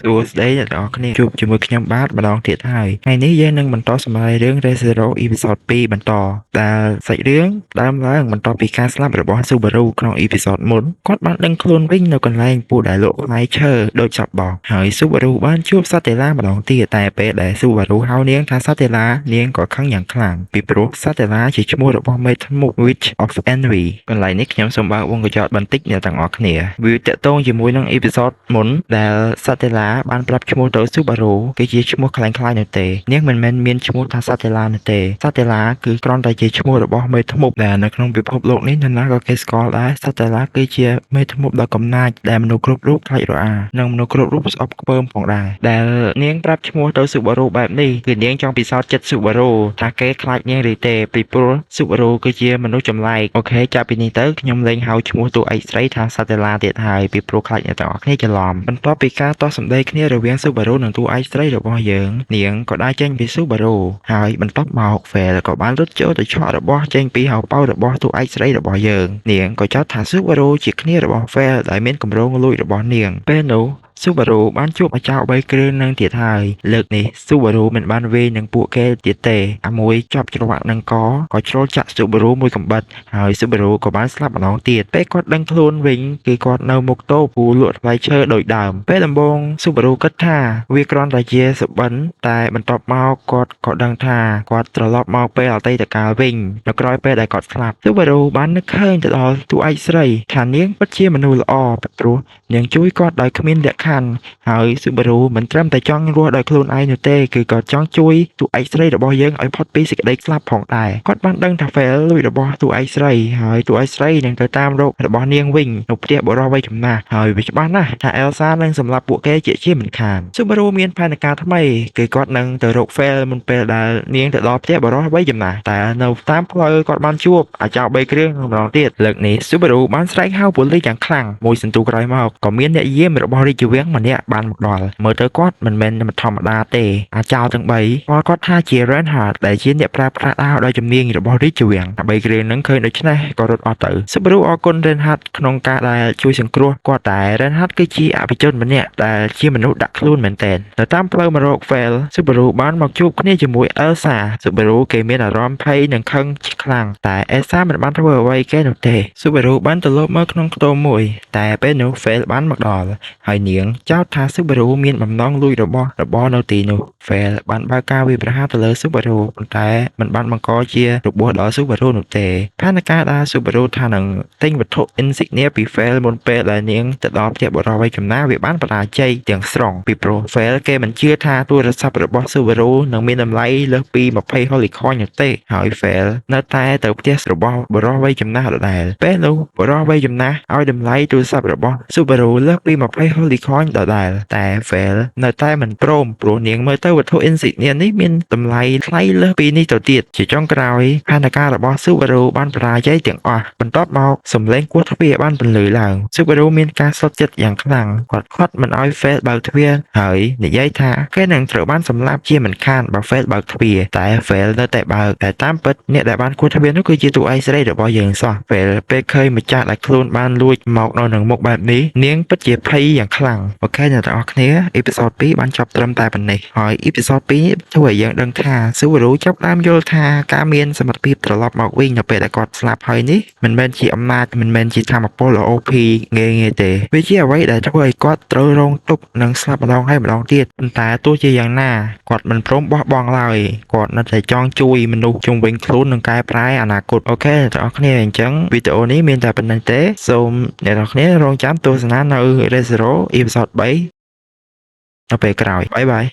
សួស្តីអ្នកទាំងអស់គ្នាជួបជាមួយខ្ញុំបាទម្ដងទៀតហើយថ្ងៃនេះយើងនឹងបន្តសម្ដែងរឿង Re:Zero Episode 2បន្តដែលសាច់រឿងដើមឡើងបន្ទាប់ពីការស្លាប់របស់ Subaru ក្នុង Episode មុនគាត់បានដឹងខ្លួនវិញនៅកន្លែងពូដែលលក់ផ្លែឈើដូចចប់បោកហើយ Subaru បានជួប Satella ម្ដងទៀតតែពេលដែល Subaru ហៅនាងថា Satella នាងក៏ខឹងយ៉ាងខ្លាំងពីព្រោះ Satella ជាឈ្មោះរបស់មេធ្នប់ Witch of Envy កន្លែងនេះខ្ញុំសូមបើកវងកញ្ចក់បន្តិចអ្នកទាំងអស់គ្នាវាតកតងជាមួយនឹង Episode មុនដែល Satella បានប្រាប់ឈ្មោះទៅ Subaru គឺជាឈ្មោះคล้ายៗនោះទេនាងមិនមែនមានឈ្មោះថា Satella នោះទេ Satella គឺគ្រាន់តែជាឈ្មោះរបស់មេធ្នប់ដែលនៅក្នុងពិភពលោកនេះនរណាក៏គេស្គាល់ដែរ Satella គឺជាមេធ្នប់ដ៏កំណាចដែលមនុស្សគ្រប់រូបខ្លាចរអានិងមនុស្សគ្រប់រូបស្អប់ខ្ពើមផងដែរដែលនាងប្រាប់ឈ្មោះទៅ Subaru បែបនេះគឺនាងចង់ពិសោធន៍ចិត្ត Subaru ថាគេខ្លាចនាងឬទេពីព្រោះ Subaru គឺជាមនុស្សចម្លែកអូខេចាប់ពីនេះទៅខ្ញុំលែងហៅឈ្មោះតួឯកស្រីថា Satella ទៀតហើយពីព្រោះខ្លាចអ្នកទាំងអស់គ្នាច្រឡំបន្ទាប់ពីការទាស់សម្ដីគ្នារវាង Subaru និងតួឯកស្រីរបស់យើងនាងក៏ដើរចេញពី Subaru ហើយបន្ទាប់មក Vel ក៏បានរត់ចូលទៅឆក់របស់ចេញពីហៅប៉ៅរបស់តួឯកស្រីរបស់យើងនាងក៏ចោទថា Subaru ជាគ្នារបស់ Vel ដែលមានគម្រោងលួចរបស់នាងពេលនោះ Subaru បានជួបអាចារ្យ3គ្រឿងនឹងទៀតហើយលើកនេះ Subaru មិនបានវេនឹងពួកគេទៀតទេអាមួយជាប់ច្រវាក់នឹងកក៏ជ្រុលចាក់ Subaru មួយកំបិតហើយ Subaru ក៏បានស្លាប់ម្ដងទៀតពេលគាត់ដឹងខ្លួនវិញគឺគាត់នៅមុខតូបពូលក់ផ្លែឈើដូចដើមពេលដំបូង Subaru គិតថាវាគ្រាន់តែជាសុបិនតែបន្ទាប់មកគាត់ក៏ដឹងថាគាត់ត្រឡប់មកពេលអតីតកាលវិញនៅក្រោយពេលដែលគាត់ស្លាប់ Subaru បាននឹកឃើញទៅដល់តួឯកស្រីថានាងពិតជាមនុស្សល្អព្រោះនាងជួយគាត់ដោយគ្មានលក្ខខណ្ឌហើយ Subaru មិនត្រឹមតែចង់រស់ដោយខ្លួនឯងនោះទេគឺក៏ចង់ជួយតួឯកស្រីរបស់យើងឲ្យផុតពីសេចក្តីស្លាប់ផងដែរគាត់បានដឹងថា Vel លួចរបស់តួឯកស្រីហើយតួឯកស្រីនឹងទៅតាមរករបស់នាងវិញនៅផ្ទះបុរសវ័យចំណាស់ហើយវាច្បាស់ណាស់ថា Elsa នឹងសម្លាប់ពួកគេជាមិនខាន Subaru មានផែនការថ្មីគឺគាត់នឹងទៅរក Vel មុនពេលដែលនាងទៅដល់ផ្ទះបុរសវ័យចំណាស់តែនៅតាមផ្លូវគាត់បានជួបអាចោរ3គ្រឿងម្ដងទៀតលើកនេះ Subaru បានស្រែកហៅប៉ូលីសយ៉ាងខ្លាំងមួយសន្ទុះក្រោយមកក៏មានអ្នកយាមរបស់រាជវាំងម្នាក់បានមកដល់មើលទៅគាត់មិនមែនធម្មតាទេអាចោរទាំង3គាត់ថាជា Reinhardt ដែលជាអ្នកប្រើប្រាស់ដាវដោយជំនាញរបស់រាជវាំង3គ្រឿងនឹងឃើញដូច្នេះក៏រត់អស់ទៅ Subaru អរគុណ Reinhardt ក្នុងការដែលជួយសង្គ្រោះគាត់តែ Reinhardt គឺជាអភិជនម្នាក់ដែលជាមនុស្សដាក់ខ្លួនមែនទែននៅតាមផ្លូវមករក Vel Subaru បានមកជួបគ្នាជាមួយ Elsa Subaru គេមានអារម្មណ៍ភ័យនិងខឹងខ្លាំងតែ Elsa មិនបានធ្វើអ្វីគេនោះទេ Subaru បានទៅលបមកក្នុងខ្ទមមួយតែពេលនោះ Vel បានមកដល់ហើយនាងចោទថា Subaru មានបំណងលួចរបស់នៅទីនោះ Vel បានបើកការវាយប្រហារទៅលើ Subaru ប៉ុន្តែមិនបានបង្កជារបួសដល់ Subaru នោះទេផែនការដែល Subaru ថានឹងទិញវត្ថុ insignia ពី Vel មុនពេលដែលនាងទៅដល់ផ្ទះបុរសវ័យចំណាស់វាបានបរាជ័យទាំងស្រុងពីព្រោះ Vel គេមិនជឿថាទូរស័ព្ទរបស់ Subaru នឹងមានតម្លៃលើសពី20 Holy Coin នោះទេហើយ Vel នៅតែទៅផ្ទះរបស់បុរសវ័យចំណាស់ដដែលពេលនោះបុរសវ័យចំណាស់ឲ្យតម្លៃទូរស័ព្ទរបស់ Subaru លើសពី20 Holy Coin ដដែលតែ Vel នៅតែមិនព្រមព្រោះនាងមើលទៅវត្ថុ insignia នេះមានតម្លៃថ្លៃលើសពីនេះទៅទៀតជាចុងក្រោយផែនការរបស់ Subaru បានបរាជ័យទាំងអស់បន្ទាប់មកសំឡេងគោះទ្វារបានបន្លឺឡើង Subaru មានការសោកចិត្តយ៉ាងខ្លាំងគាត់មិនឲ្យ Vel បើកទ្វារហើយនិយាយថាគេនឹងត្រូវបានសម្លាប់ជាមិនខានបើ Vel បើកទ្វារតែ Vel នៅតែបើកតែតាមពិតអ្នកដែលបានគោះទ្វារនោះគឺជាតួឯកស្រីរបស់យើងសោះ Vel ពេលឃើញម្ចាស់ដែលខ្លួនបានលួចមកនៅនឹងមុខបែបនេះនាងពិតជាភ័យយ៉ាងខ្លាំងអូខេអ្នកទាំងអស់គ្នាអេពីសូត2បានចប់ត្រឹមតែប៉ុណ្ណេះហើយអេពីសូត2ធ្វើឲ្យយើងដឹងថា Subaru ចាប់ផ្ដើមយល់ថាការមានសមត្ថភាពត្រឡប់មកវិញនៅពេលដែលគាត់ស្លាប់ហើយនេះមិនមែនជាអំណាចមិនមែនជាធម៌ពល OP ងាយៗទេវាជាអ្វីដែលធ្វើឲ្យគាត់ត្រូវរងទុក្ខនិងស្លាប់ម្ដងហើយម្ដងទៀតប៉ុន្តែទោះជាយ៉ាងណាគាត់មិនព្រមបោះបង់ឡើយគាត់នៅតែចង់ជួយមនុស្សជុំវិញខ្លួននិងកែប្រែអនាគតអូខេអ្នកទាំងអស់គ្នាអញ្ចឹងវីដេអូនេះមានតែប៉ុណ្្នឹងទេសូមអ្នកទាំងអស់គ្នារងចាំទស្សនានៅ Re:Zero Episode 3នៅពេលក្រោយបាយបាយ